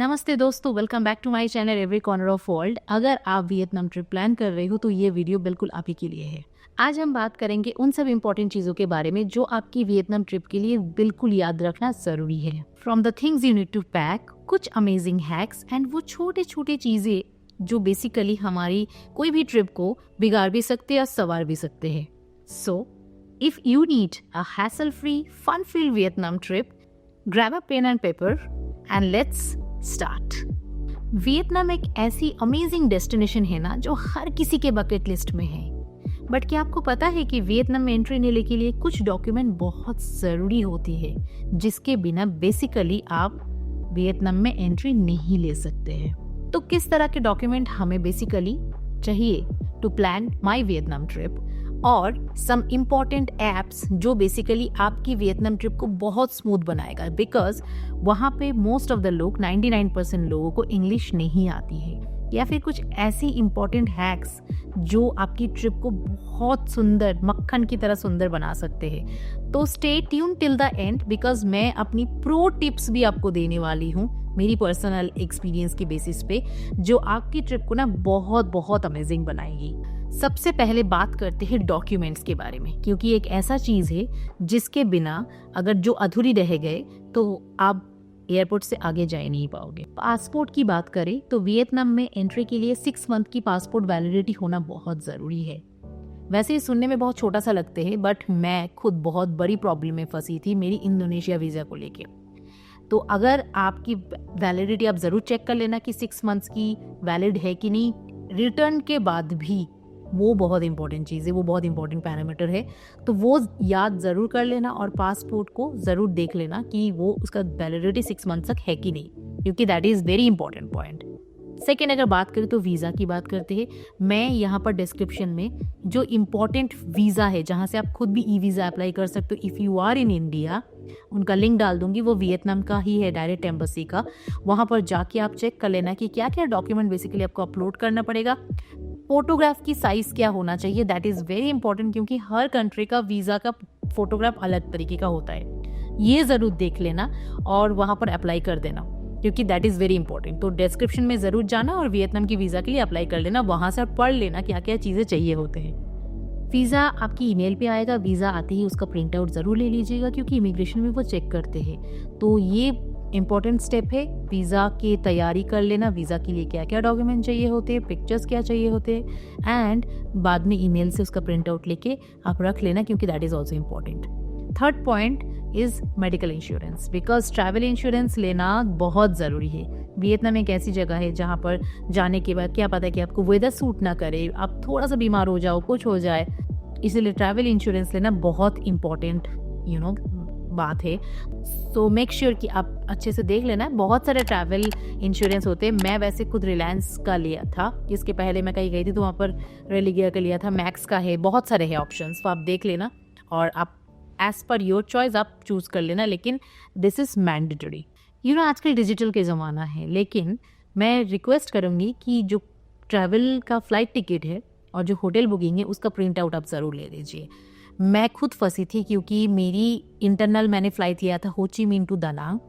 नमस्ते दोस्तों, welcome back to my channel every corner of world. अगर आप वियतनाम ट्रिप प्लान कर रहे हो तो ये वीडियो बिल्कुल आप ही के लिए है। आज हम बात करेंगे उन सब इम्पोर्टेंट चीज़ों के बारे में जो आपकी वियतनाम ट्रिप के लिए बिल्कुल याद रखना ज़रूरी है। From the things you need to pack, कुछ अमेजिंग हैक्स एंड वो छोटे छोटे चीज़ें जो बेसिकली हमारी कोई भी ट्रिप को बिगाड़ भी सकते या संवार भी सकते हैं। So if you need a hassle free fun filled Vietnam trip, grab a pen and paper and let's start. Vietnam एक ऐसी अमेजिंग डेस्टिनेशन है ना जो हर किसी के बकेट लिस्ट में है। बट क्या आपको पता है कि वियतनाम में एंट्री लेने के लिए कुछ डॉक्यूमेंट बहुत ज़रूरी होती है जिसके बिना बेसिकली आप वियतनाम में एंट्री नहीं ले सकते हैं। तो किस तरह के डॉक्यूमेंट हमें बेसिकली चाहिए to plan my Vietnam trip, और सम इम्पॉर्टेंट एप्स जो बेसिकली आपकी वियतनाम ट्रिप को बहुत स्मूथ बनाएगा, बिकॉज वहाँ पे मोस्ट ऑफ द लोग 99% लोगों को इंग्लिश नहीं आती है, या फिर कुछ ऐसी इम्पॉर्टेंट हैक्स जो आपकी ट्रिप को बहुत सुंदर, मक्खन की तरह सुंदर बना सकते हैं। तो stay tune till the end, because मैं अपनी प्रो टिप्स भी आपको देने वाली हूँ मेरी पर्सनल एक्सपीरियंस की बेसिस पे, जो आपकी ट्रिप को ना बहुत बहुत अमेजिंग बनाएगी। सबसे पहले बात करते हैं डॉक्यूमेंट्स के बारे में, क्योंकि एक ऐसा चीज़ है जिसके बिना अगर जो अधूरी रह गए तो आप एयरपोर्ट से आगे जा नहीं पाओगे। पासपोर्ट की बात करें तो वियतनाम में एंट्री के लिए 6 मंथ की पासपोर्ट वैलिडिटी होना बहुत ज़रूरी है। वैसे सुनने में बहुत छोटा सा लगते हैं, बट मैं खुद बहुत बड़ी प्रॉब्लम में फंसी थी मेरी इंडोनेशिया वीज़ा को लेके। तो अगर आपकी वैलिडिटी आप ज़रूर चेक कर लेना कि 6 मंथ्स की वैलिड है कि नहीं। रिटर्न के बाद भी वो बहुत इंपॉर्टेंट चीज़ है, वो बहुत इंपॉर्टेंट पैरामीटर है, तो वो याद ज़रूर कर लेना और पासपोर्ट को ज़रूर देख लेना कि वो उसका वैलिडिटी 6 मंथ तक है कि नहीं, क्योंकि that is very important point. Second, अगर बात करें तो वीज़ा की बात करते हैं। मैं यहाँ पर डिस्क्रिप्शन में जो इम्पॉर्टेंट वीज़ा है जहाँ से आप खुद भी ई वीज़ा अप्लाई कर सकते हो if you are in India, उनका लिंक डाल दूंगी। वो वियतनाम का ही है, डायरेक्ट एम्बेसी का। वहाँ पर जाके आप चेक कर लेना कि क्या क्या डॉक्यूमेंट बेसिकली आपको अपलोड करना पड़ेगा। फोटोग्राफ की साइज़ क्या होना चाहिए, दैट इज़ वेरी इंपॉर्टेंट, क्योंकि हर कंट्री का वीज़ा का फोटोग्राफ अलग तरीके का होता है। ये ज़रूर देख लेना और वहाँ पर अप्लाई कर देना, क्योंकि दैट इज़ वेरी इंपॉर्टेंट। तो डिस्क्रिप्शन में ज़रूर जाना और वियतनाम की वीज़ा के लिए अप्लाई कर लेना। वहाँ से आप पढ़ लेना क्या क्या चीज़ें चाहिए होते हैं। वीज़ा आपकी ईमेल पे आएगा। वीज़ा आते ही उसका प्रिंट आउट ज़रूर ले लीजिएगा, क्योंकि इमिग्रेशन में वो चेक करते हैं। तो ये इम्पॉर्टेंट स्टेप है। वीज़ा की तैयारी कर लेना, वीज़ा के लिए क्या क्या डॉक्यूमेंट चाहिए होते हैं, पिक्चर्स क्या चाहिए होते हैं, एंड बाद में ईमेल से उसका प्रिंट आउट लेके आप रख लेना, क्योंकि that is also important. Third point is medical insurance, because travel insurance लेना बहुत ज़रूरी है। वियतनाम एक ऐसी जगह है जहाँ पर जाने के बाद क्या पता है कि आपको वेदर सूट ना करे, आप थोड़ा सा बीमार हो जाओ, कुछ हो जाए, इसलिए ट्रैवल इंश्योरेंस लेना बहुत इम्पॉर्टेंट बात है। सो मेक श्योर कि आप अच्छे से देख लेना। बहुत सारे ट्रैवल इंश्योरेंस होते हैं। मैं वैसे खुद रिलायंस का लिया था, इसके पहले मैं कहीं गई थी तो वहाँ पर रेलिगियर का लिया था। मैक्स का है, बहुत सारे हैं ऑप्शंस, तो आप देख लेना और आप एज पर योर चॉइस आप चूज़ कर लेना, लेकिन दिस इज़ मैंडेटरी। आजकल डिजिटल के ज़माना है, लेकिन मैं रिक्वेस्ट करूँगी कि जो ट्रैवल का फ़्लाइट टिकट है और जो होटल बुकिंग है उसका प्रिंट आउट आप ज़रूर ले लीजिए। मैं खुद फंसी थी, क्योंकि मेरी इंटरनल मैंने फ़्लाइट लिया था हो ची मिन टू दानांग,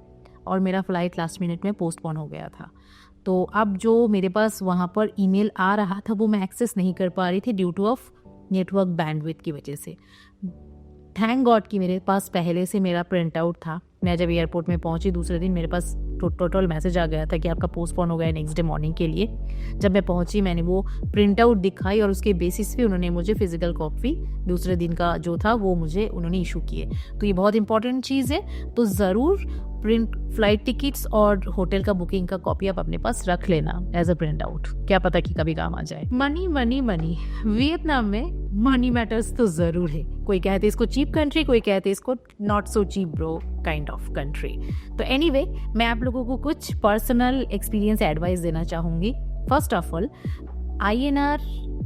और मेरा फ़्लाइट लास्ट मिनट में पोस्टपोन हो गया था। तो अब जो मेरे पास वहाँ पर ईमेल आ रहा था वो मैं एक्सेस नहीं कर पा रही थी due two of network bandwidth की वजह से। थैंक गॉड कि मेरे पास पहले से मेरा प्रिंट आउट था। मैं जब एयरपोर्ट में पहुंची दूसरे दिन मेरे पास टोटल मैसेज आ गया था कि आपका पोस्टपोन हो गया नेक्स्ट डे मॉर्निंग के लिए। जब मैं पहुंची मैंने वो प्रिंट आउट दिखाई और उसके बेसिस पे उन्होंने मुझे फिजिकल कॉपी दूसरे दिन का जो था वो मुझे उन्होंने इशू किए। तो ये बहुत इंपॉर्टेंट चीज़ है, तो ज़रूर प्रिंट फ्लाइट टिकट्स और होटल का बुकिंग का कॉपी आप अपने पास रख लेना एज अ प्रिंट आउट, क्या पता कि कभी काम आ जाए। मनी मनी मनी, वियतनाम में मनी मैटर्स तो ज़रूर है। कोई कहते इसको चीप कंट्री, कोई कहते इसको not so cheap bro kind of country. तो एनीवे, मैं आप लोगों को कुछ पर्सनल एक्सपीरियंस एडवाइस देना चाहूँगी। First of all, INR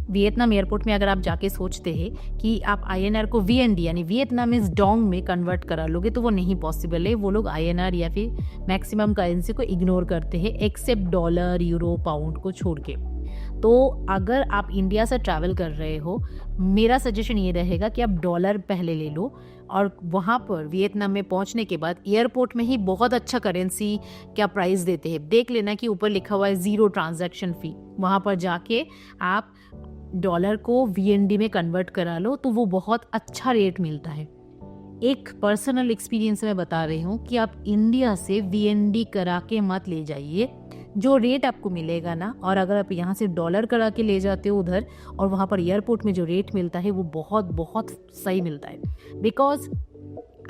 Vietnam airport में अगर आप जाके सोचते हैं कि आप INR को VND यानी वियतनामीज डोंग में कन्वर्ट करा लोगे, तो वो नहीं पॉसिबल है। वो लोग INR या फिर मैक्सिमम करेंसी को इग्नोर करते हैं, एक्सेप्ट डॉलर, यूरो, पाउंड को छोड़ के। तो अगर आप इंडिया से ट्रैवल कर रहे हो, मेरा सजेशन ये रहेगा कि आप डॉलर पहले ले लो, और वहाँ पर वियतनाम में पहुँचने के बाद एयरपोर्ट में ही बहुत अच्छा करेंसी क्या प्राइस देते हैं, देख लेना कि ऊपर लिखा हुआ है 0 ट्रांजैक्शन फ़ी। वहाँ पर जाके आप डॉलर को VND में कन्वर्ट करा लो, तो वो बहुत अच्छा रेट मिलता है। एक पर्सनल एक्सपीरियंस मैं बता रही हूँ कि आप इंडिया से VND करा के मत ले जाइए। जो रेट आपको मिलेगा ना, और अगर आप यहाँ से डॉलर करा के ले जाते हो उधर, और वहाँ पर एयरपोर्ट में जो रेट मिलता है वो बहुत बहुत सही मिलता है। बिकॉज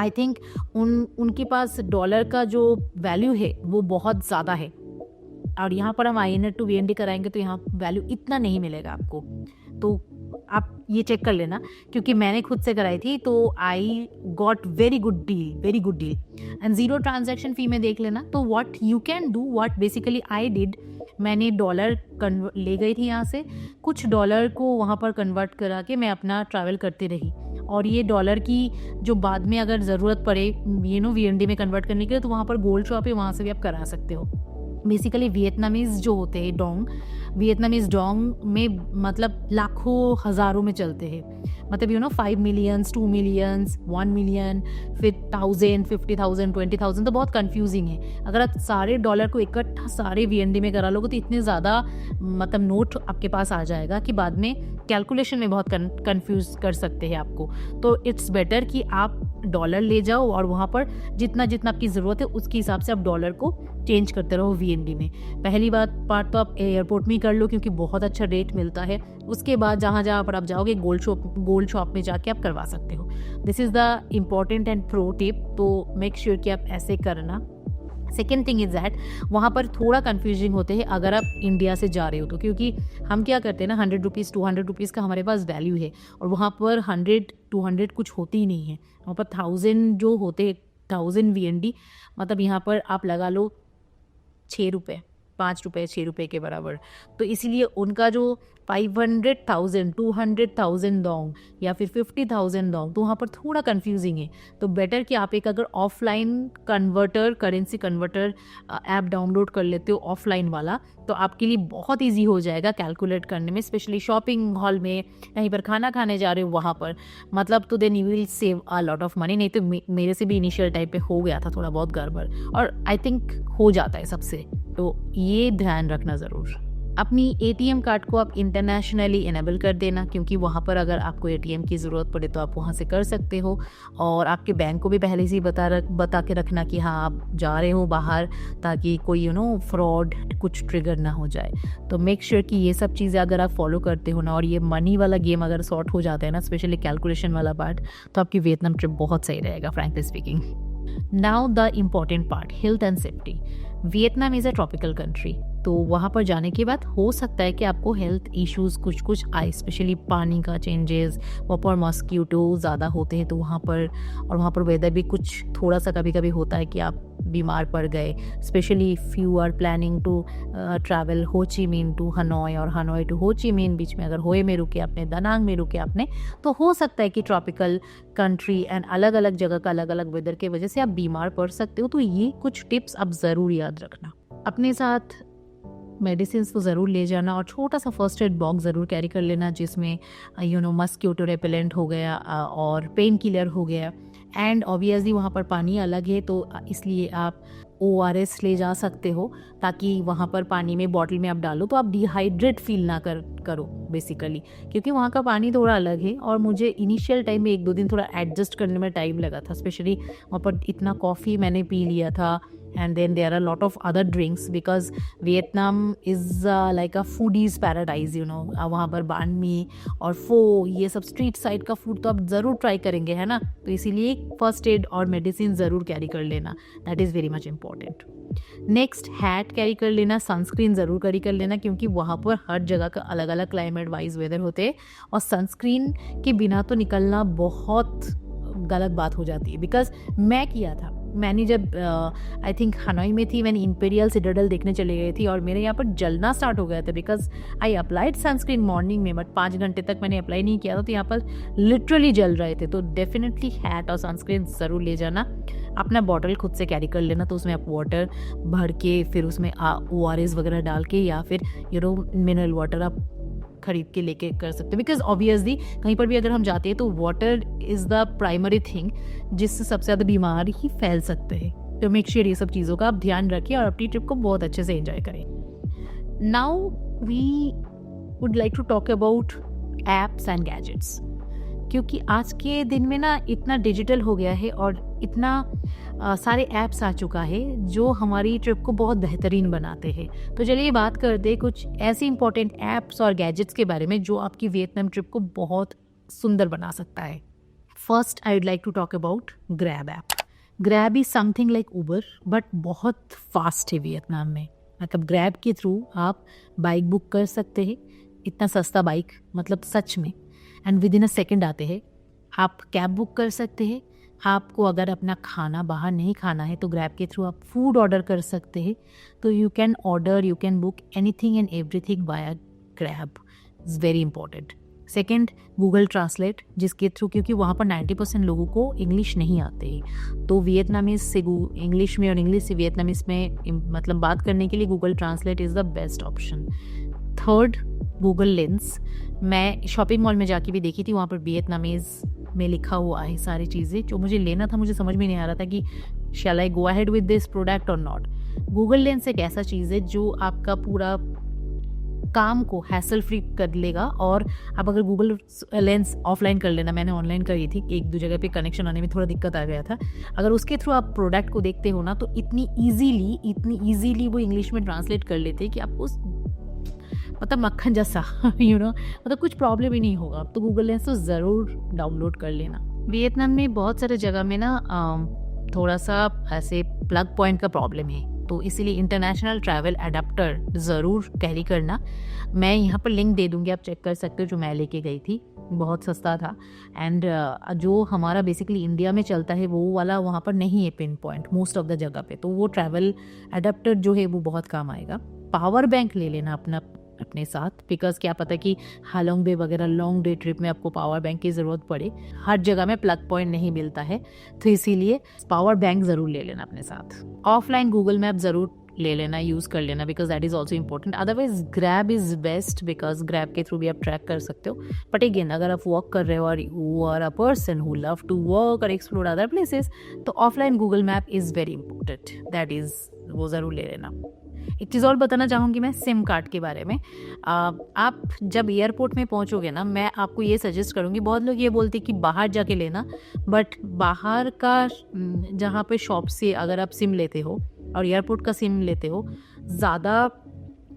आई थिंक उनके पास डॉलर का जो वैल्यू है वो बहुत ज़्यादा है, और यहाँ पर हम INR to VND कराएंगे तो यहाँ वैल्यू इतना नहीं मिलेगा आपको। तो आप ये चेक कर लेना, क्योंकि मैंने खुद से कराई थी, तो I got very good deal. And 0 transaction fee में देख लेना। तो what you can do, what basically I did, मैंने डॉलर ले गई थी यहाँ से, कुछ डॉलर को वहाँ पर कन्वर्ट करा के मैं अपना ट्रैवल करती रही। और ये डॉलर की जो बाद में अगर ज़रूरत पड़े VND में कन्वर्ट करने के लिए, तो वहाँ पर गोल्ड शॉप है, वहाँ से भी आप करा सकते हो। बेसिकली वियतनामीज़ जो होते हैं वियतनामीज़ डोंग में मतलब लाखों हज़ारों में चलते हैं। मतलब 5 मिलियन, 2 मिलियन, 1 मिलियन, फिर 1000, 50,000, 20,000, तो बहुत कंफ्यूजिंग है। अगर आप सारे डॉलर को इकट्ठा सारे VND में करा लोगे तो इतने ज़्यादा मतलब नोट आपके पास आ जाएगा कि बाद में कैलकुलेशन में बहुत कंफ्यूज कर सकते हैं आपको। तो इट्स बेटर कि आप डॉलर ले जाओ, और वहाँ पर जितना आपकी ज़रूरत है उसके हिसाब से आप डॉलर को चेंज करते रहो VND में। पहली पार्ट तो आप एयरपोर्ट में ही कर लो, क्योंकि बहुत अच्छा रेट मिलता है। उसके बाद जहाँ पर आप जाओगे गोल्ड शॉप में जाके आप करवा सकते हो। This is the important and pro tip, तो मेक श्योर कि आप ऐसे करना। सेकेंड थिंग इज़ दैट वहाँ पर थोड़ा कन्फ्यूजिंग होते हैं अगर आप इंडिया से जा रहे हो तो, क्योंकि हम क्या करते हैं ना, 100 रुपीज़ 200 रुपीज़ का हमारे पास वैल्यू है, और वहाँ पर 100-200 कुछ होती ही नहीं है। वहाँ पर 1000 जो होते 1000 VND, मतलब यहाँ पर आप लगा लो 6 रुपये, 5 रुपये, 6 रुपये के बराबर। तो इसीलिए उनका जो 500,000, 200,000 डोंग या फिर 50,000 डोंग, तो वहाँ पर थोड़ा कंफ्यूजिंग है। तो बेटर कि आप एक अगर offline currency converter app download कर लेते हो ऑफलाइन वाला, तो आपके लिए बहुत इजी हो जाएगा कैलकुलेट करने में, स्पेशली शॉपिंग हॉल में, कहीं पर खाना खाने जा रहे हो वहाँ पर। मतलब तो then you will save a lot of money. नहीं तो मेरे से भी इनिशियल टाइप पे हो गया था थोड़ा बहुत गड़बड़, और आई थिंक हो जाता है सबसे। तो ये ध्यान रखना ज़रूर। अपनी ATM कार्ड को आप इंटरनेशनली इनेबल कर देना, क्योंकि वहाँ पर अगर आपको ATM की ज़रूरत पड़े तो आप वहाँ से कर सकते हो। और आपके बैंक को भी पहले से ही बता के रखना कि हाँ आप जा रहे हो बाहर, ताकि कोई फ्रॉड कुछ ट्रिगर ना हो जाए। तो मेक श्योर कि ये सब चीज़ें अगर आप फॉलो करते हो ना, और ये मनी वाला गेम अगर सॉर्ट हो जाता है ना, स्पेशली कैलकुलेशन वाला पार्ट, तो आपकी वियतनाम ट्रिप बहुत सही रहेगा, frankly speaking. Now the important part, health and safety. Vietnam is a tropical country, तो वहाँ पर जाने के बाद हो सकता है कि आपको हेल्थ इश्यूज़ कुछ आए, स्पेशली पानी का चेंजेस, वहाँ पर मॉस्किटो ज़्यादा होते हैं तो वहाँ पर वेदर भी कुछ थोड़ा सा कभी कभी होता है कि आप बीमार पड़ गए, specially if you are planning to travel Ho Chi Minh to Hanoi, और हनोई टू हो ची मिन, बीच में अगर होए में रुके आपने, दनांग में रुके आपने, तो हो सकता है कि ट्रॉपिकल कंट्री एंड अलग अलग जगह का अलग अलग वेदर के वजह से आप बीमार पड़ सकते हो। तो ये कुछ टिप्स आप ज़रूर याद रखना। अपने साथ मेडिसिन तो ज़रूर ले जाना, और छोटा सा फर्स्ट एड बॉक्स ज़रूर कैरी कर लेना, जिसमें मस्किटो रेपेलेंट हो गया और पेन किलर हो गया। एंड ऑब्वियसली वहाँ पर पानी अलग है, तो इसलिए आप ORS ले जा सकते हो, ताकि वहाँ पर पानी में बॉटल में आप डालो तो आप डिहाइड्रेट फील ना करो बेसिकली, क्योंकि वहाँ का पानी थोड़ा अलग है। और मुझे इनिशियल टाइम में 1-2 दिन थोड़ा एडजस्ट करने में टाइम लगा था, स्पेशली वहाँ पर इतना कॉफ़ी मैंने पी लिया था, and then there are a lot of other drinks because Vietnam is like a foodies paradise, वहाँ पर बान मी और फो, ये सब स्ट्रीट साइड का फूड तो आप ज़रूर ट्राई करेंगे, है ना। तो इसीलिए फर्स्ट एड और मेडिसिन ज़रूर कैरी कर लेना, that is very much important. Next, hat carry कर लेना, सनस्क्रीन ज़रूर कैरी कर लेना, क्योंकि वहाँ पर हर जगह का अलग अलग क्लाइमेट वाइज वेदर होते हैं, और सनस्क्रीन के बिना तो निकलना बहुत गलत बात हो जाती है। बिकॉज मैं किया था, मैंने जब आई थिंक हनोई में थी, मैंने इंपीरियल सिटाडेल देखने चले गई थी और मेरे यहाँ पर जलना स्टार्ट हो गया था because I applied sunscreen morning में, बट 5 घंटे तक मैंने अप्लाई नहीं किया था, तो यहाँ पर लिटरली जल रहे थे। तो डेफिनेटली हैट और सनस्क्रीन ज़रूर ले जाना। अपना बॉटल खुद से कैरी कर लेना, तो उसमें आप वाटर भर के फिर उसमें ORS वगैरह डाल के या फिर मिनरल वाटर आप खरीद के लेके कर सकते हैं। बिकॉज ऑब्वियसली कहीं पर भी अगर हम जाते हैं तो water is the primary thing जिससे सबसे ज़्यादा बीमार ही फैल सकते हैं। तो मेक श्योर ये सब चीज़ों का आप ध्यान रखिए और अपनी ट्रिप को बहुत अच्छे से एंजॉय करें। Now we would like to talk about apps and gadgets, क्योंकि आज के दिन में ना इतना डिजिटल हो गया है और इतना सारे ऐप्स आ चुका है जो हमारी ट्रिप को बहुत बेहतरीन बनाते हैं। तो चलिए बात करते हैं कुछ ऐसे इंपॉर्टेंट ऐप्स और गैजेट्स के बारे में जो आपकी वियतनाम ट्रिप को बहुत सुंदर बना सकता है। First I would like to talk about Grab app. Grab is something like Uber but बहुत फास्ट है वियतनाम में। मतलब ग्रैब के थ्रू आप बाइक बुक कर सकते हैं, इतना सस्ता बाइक, मतलब सच में, and with in a second आते हैं। आप कैब बुक कर सकते हैं। आपको अगर अपना खाना बाहर नहीं खाना है तो ग्रैब के थ्रू आप फूड ऑर्डर कर सकते हैं। तो you can order, you can book anything and everything by grab. Is very important. Second, Google translate, जिसके थ्रू, क्योंकि वहाँ पर 90% लोगों को इंग्लिश नहीं आते हैं, तो वियतनामीज से इंग्लिश में और इंग्लिश से वियतनामीज में मतलब बात करने के लिए Google translate is the best option. Third, Google lens. मैं शॉपिंग मॉल में जाके भी देखी थी, वहाँ पर वियतनामीज में लिखा हुआ है सारी चीज़ें। जो मुझे लेना था मुझे समझ में नहीं आ रहा था कि shall I go ahead with this product or not. Google lens एक ऐसा चीज़ है जो आपका पूरा काम को हैसल फ्री कर लेगा। और आप अगर गूगल लेंस ऑफलाइन कर लेना, मैंने ऑनलाइन करी थी, एक दो जगह पे कनेक्शन आने में थोड़ा दिक्कत आ गया था। अगर उसके थ्रू आप प्रोडक्ट को देखते हो ना तो इतनी ईजीली वो इंग्लिश में ट्रांसलेट कर लेते हैं कि आपको मतलब मक्खन जैसा मतलब कुछ प्रॉब्लम ही नहीं होगा। तो गूगल लेंस तो ज़रूर डाउनलोड कर लेना। वियतनाम में बहुत सारे जगह में ना थोड़ा सा ऐसे प्लग पॉइंट का प्रॉब्लम है, तो इसीलिए इंटरनेशनल ट्रैवल अडेप्टर ज़रूर कैरी करना। मैं यहाँ पर लिंक दे दूँगी, आप चेक कर सकते हो, जो मैं लेके गई थी, बहुत सस्ता था। एंड जो हमारा बेसिकली इंडिया में चलता है वो वाला वहाँ पर नहीं है pin point most of the जगह पे, तो वो ट्रैवल अडेप्टर जो है वो बहुत काम आएगा। पावर बैंक ले लेना अपने साथ, बिकॉज क्या पता कि हालोंग बे वगैरह लॉन्ग डे ट्रिप में आपको पावर बैंक की ज़रूरत पड़े। हर जगह में प्लग पॉइंट नहीं मिलता है, तो इसीलिए पावर बैंक ज़रूर ले लेना अपने साथ। ऑफलाइन गूगल मैप ज़रूर ले लेना, यूज़ कर लेना, because that is also important. Otherwise grab is best, because grab के थ्रू भी आप ट्रैक कर सकते हो। बट अगेन, अगर आप वॉक कर रहे हो और you are a person who love to work और एक्सप्लोर अदर प्लेसेस, तो offline Google map is very important, that is वो ज़रूर ले लेना। एक चीज़ और बताना चाहूँगी मैं सिम कार्ड के बारे में। आप जब एयरपोर्ट में पहुँचोगे ना, मैं आपको ये सजेस्ट करूँगी, बहुत लोग ये बोलते कि बाहर जाके लेना, बट बाहर का जहाँ पे शॉप से अगर आप सिम लेते हो और एयरपोर्ट का सिम लेते हो, ज़्यादा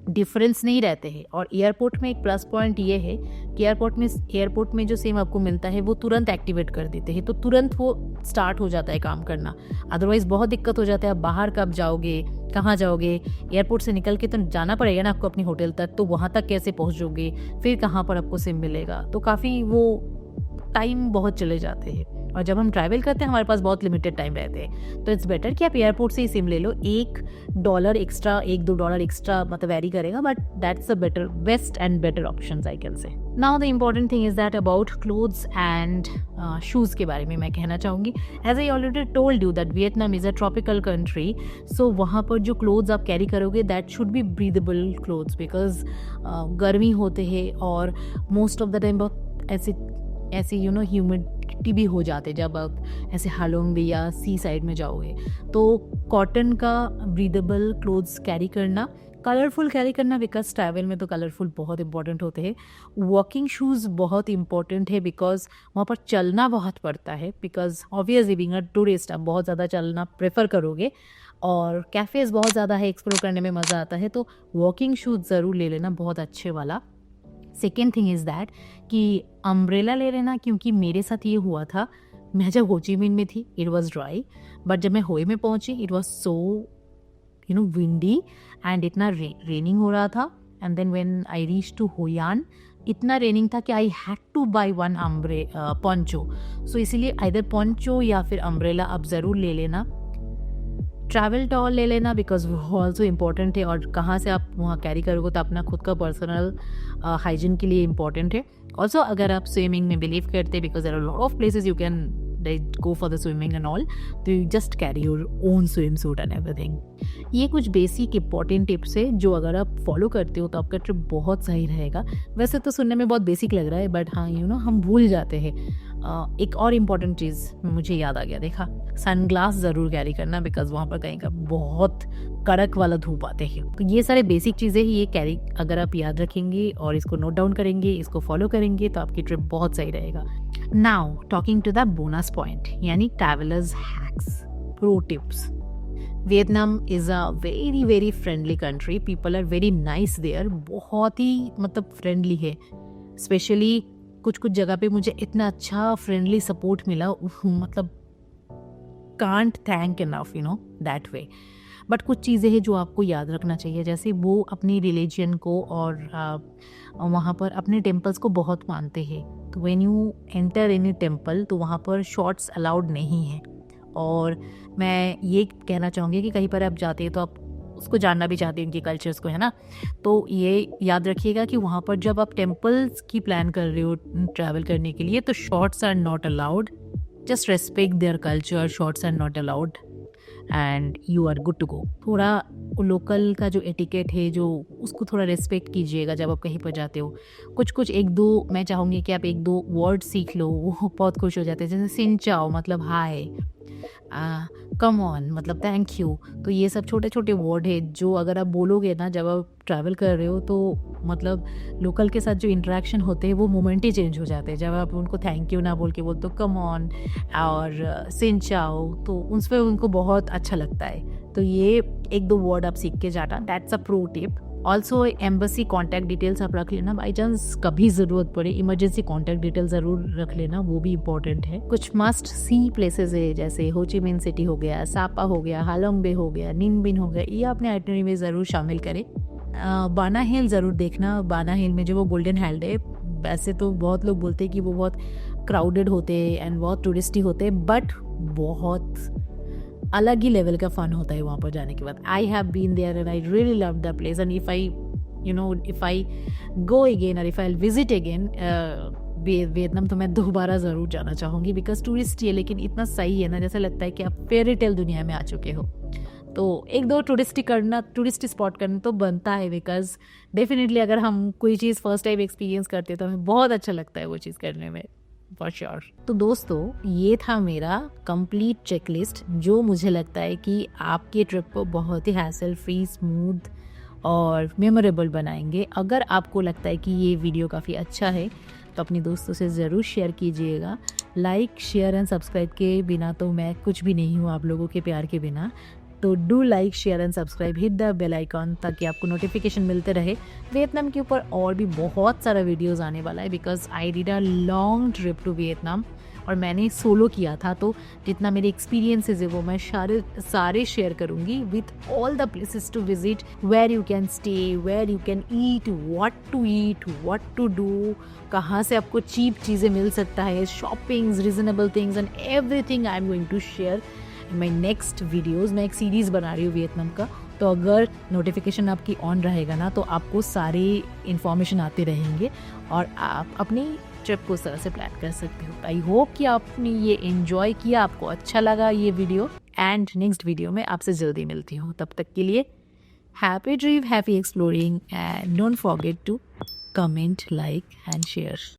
डिफरेंस नहीं रहते हैं। और एयरपोर्ट में एक प्लस पॉइंट ये है कि एयरपोर्ट में जो सिम आपको मिलता है वो तुरंत एक्टिवेट कर देते हैं, तो तुरंत वो स्टार्ट हो जाता है काम करना। अदरवाइज़ बहुत दिक्कत हो जाता है, आप बाहर कब जाओगे, कहाँ जाओगे, एयरपोर्ट से निकल के तो जाना पड़ेगा ना आपको अपनी होटल तक, तो वहाँ तक कैसे पहुँचोगे, फिर कहाँ पर आपको सिम मिलेगा, तो काफ़ी वो टाइम बहुत चले जाते हैं। और जब हम ट्रैवल करते हैं हमारे पास बहुत लिमिटेड टाइम रहते हैं, तो इट्स बेटर कि आप एयरपोर्ट से ही सिम ले लो। $1 एक्स्ट्रा, $1-2 एक्स्ट्रा मतलब वेरी करेगा, but that's a best and better options I can say. Now the important thing is that about clothes and shoes के बारे में मैं कहना चाहूँगी। As I already told you that Vietnam is a tropical country, so वहाँ पर जो clothes आप कैरी करोगे that should be breathable clothes, because गर्मी होते हैं और मोस्ट ऑफ द टाइम ऐसे ह्यूमिडिटी भी हो जाते जब आप ऐसे हालोंग बे या सी साइड में जाओगे। तो कॉटन का ब्रीदेबल क्लोथ्स कैरी करना, कलरफुल कैरी करना, बिकॉज ट्रैवल में तो कलरफुल बहुत इंपॉर्टेंट होते हैं। वॉकिंग शूज़ बहुत इंपॉर्टेंट है, बिकॉज वहाँ पर चलना बहुत पड़ता है, because obviously being a tourist आप बहुत ज़्यादा चलना प्रेफर करोगे और कैफ़ेज़ बहुत ज़्यादा है, एक्सप्लोर करने में मज़ा आता है, तो वॉकिंग शूज़ ज़रूर ले लेना, बहुत अच्छे वाला। सेकेंड थिंग इज़ दैट कि अम्ब्रेला ले लेना, क्योंकि मेरे साथ ये हुआ था, मैं जब हो ची मिन में थी इट वॉज ड्राई, बट जब मैं होए में पहुंची it was so windy and इतना रेनिंग हो रहा था। And then when I reach to Hoi An इतना रेनिंग था कि I had to buy one poncho. So इसीलिए आइदर पोंचो या फिर अम्ब्रेला आप ज़रूर ले लेना। ट्रैवल टॉल ले लेना बिकॉज वो ऑल्सो इम्पॉर्टेंट है, और कहाँ से आप वहाँ कैरी करोगे तो अपना खुद का पर्सनल हाइजीन के लिए इम्पॉर्टेंट है। ऑल्सो अगर आप स्विमिंग में बिलीव करते, because there are lot of places you can go for the swimming and all, तो you just carry your own swimsuit and everything। ये कुछ बेसिक इंपॉर्टेंट टिप्स है जो अगर आप फॉलो करते हो तो आपका ट्रिप बहुत सही रहेगा। वैसे तो सुनने में बहुत बेसिक लग रहा है, बट हाँ हम भूल जाते हैं। एक और इम्पॉर्टेंट चीज़ मुझे याद आ गया, देखा, सनग्लास ज़रूर कैरी करना, बिकॉज वहाँ पर कहीं का बहुत कड़क वाला धूप आते हैं। तो ये सारे बेसिक चीज़ें ही ये कैरी अगर आप याद रखेंगे और इसको नोट डाउन करेंगे, इसको फॉलो करेंगे, तो आपकी ट्रिप बहुत सही रहेगा। Now talking to the bonus point, यानी travellers hacks, pro tips. Vietnam is a very very friendly country, people are very nice there, बहुत ही मतलब फ्रेंडली है। स्पेशली कुछ जगह पे मुझे इतना अच्छा फ्रेंडली सपोर्ट मिला, मतलब can't thank enough that way. But कुछ चीज़ें हैं जो आपको याद रखना चाहिए, जैसे वो अपनी रिलीजन को और वहाँ पर अपने टेम्पल्स को बहुत मानते हैं। तो when you enter any temple तो वहाँ पर शॉर्ट्स अलाउड नहीं है। और मैं ये कहना चाहूँगी कि कहीं पर आप जाते हैं तो आप उसको जानना भी चाहते हैं, उनके कल्चर्स को, है ना। तो ये याद रखिएगा कि वहाँ पर जब आप टेम्पल्स की प्लान कर रहे हो ट्रैवल करने के लिए, तो shorts are not allowed. Just respect their culture, shorts are not allowed and you are good to go. थोड़ा लोकल का जो एटिकेट है जो उसको थोड़ा रेस्पेक्ट कीजिएगा जब आप कहीं पर जाते हो। कुछ एक दो मैं चाहूँगी कि आप एक दो वर्ड सीख लो, वो बहुत खुश हो जाते हैं। जैसे सिन चाओ मतलब हाय, कम ऑन मतलब थैंक यू। तो ये सब छोटे छोटे वर्ड है जो अगर आप बोलोगे ना जब आप ट्रैवल कर रहे हो, तो मतलब लोकल के साथ जो इंटरेक्शन होते हैं वो मोमेंट ही चेंज हो जाते हैं। जब आप उनको थैंक यू ना बोल के बोलते हो कम ऑन और सिन चाओ, तो उस पर उनको बहुत अच्छा लगता है। तो ये एक दो वर्ड आप सीख के जाना, that's a pro tip. Also embassy contact details आप रख लेना, बाई चांस कभी ज़रूरत पड़े इमरजेंसी कॉन्टैक्ट डिटेल ज़रूर रख लेना, वो भी इम्पोर्टेंट है। कुछ मस्ट सी प्लेसेस है, जैसे हो ची मिन सिटी हो गया, सापा हो गया, हालोंग बे हो गया, निन बिन हो गया, ये अपने आइटनरी में ज़रूर शामिल करें। बाना हिल ज़रूर देखना। बाना हिल में जो वो गोल्डन हाइल्ड है, वैसे तो बहुत लोग बोलते हैं कि वो बहुत क्राउडेड होते हैं एंड बहुत टूरिस्टी होते हैं, बट बहुत अलग ही लेवल का फन होता है वहाँ पर जाने के बाद। I have been there and I really love the place, and if I go again or if I visit again Vietnam, तो मैं दोबारा ज़रूर जाना चाहूँगी, बिकॉज टूरिस्ट है लेकिन इतना सही है ना, जैसा लगता है कि आप फेरी टेल दुनिया में आ चुके हो। तो एक दो टूरिस्ट स्पॉट करना तो बनता है, बिकॉज डेफिनेटली अगर हम कोई चीज़ फर्स्ट टाइम एक्सपीरियंस करते हैं तो हमें बहुत अच्छा लगता है वो चीज़ करने में, फॉर श्योर। तो दोस्तों ये था मेरा कंप्लीट चेकलिस्ट, जो मुझे लगता है कि आपके ट्रिप को बहुत ही हैसल फ्री, स्मूथ और मेमोरेबल बनाएंगे। अगर आपको लगता है कि ये वीडियो काफ़ी अच्छा है तो अपने दोस्तों से ज़रूर शेयर कीजिएगा। लाइक, शेयर एंड सब्सक्राइब के बिना तो मैं कुछ भी नहीं हूँ, आप लोगों के प्यार के बिना। तो do like, share and subscribe, hit the bell icon, ताकि आपको नोटिफिकेशन मिलते रहे। वियतनाम के ऊपर और भी बहुत सारा वीडियोस आने वाला है, because I did a long trip to Vietnam, और मैंने सोलो किया था। तो जितना मेरे एक्सपीरियंसेस है वो मैं सारे शेयर करूँगी with all the places to visit, where you can stay, where you can eat, what to do, कहाँ से आपको चीप चीज़ें मिल सकता है, shoppings, reasonable things and everything I am going to share in my next videos. मैं एक series बना रही हूँ वियतनाम का, तो अगर नोटिफिकेशन आपकी ऑन रहेगा ना तो आपको सारी इन्फॉर्मेशन आते रहेंगे और आप अपनी ट्रिप को उस तरह से प्लान कर सकते हो। आई होप कि आपने ये एंजॉय किया, आपको अच्छा लगा ये वीडियो, एंड नेक्स्ट वीडियो में आपसे जल्दी मिलती हूँ। तब तक के लिए happy dream, happy exploring, and don't forget to comment, like and share.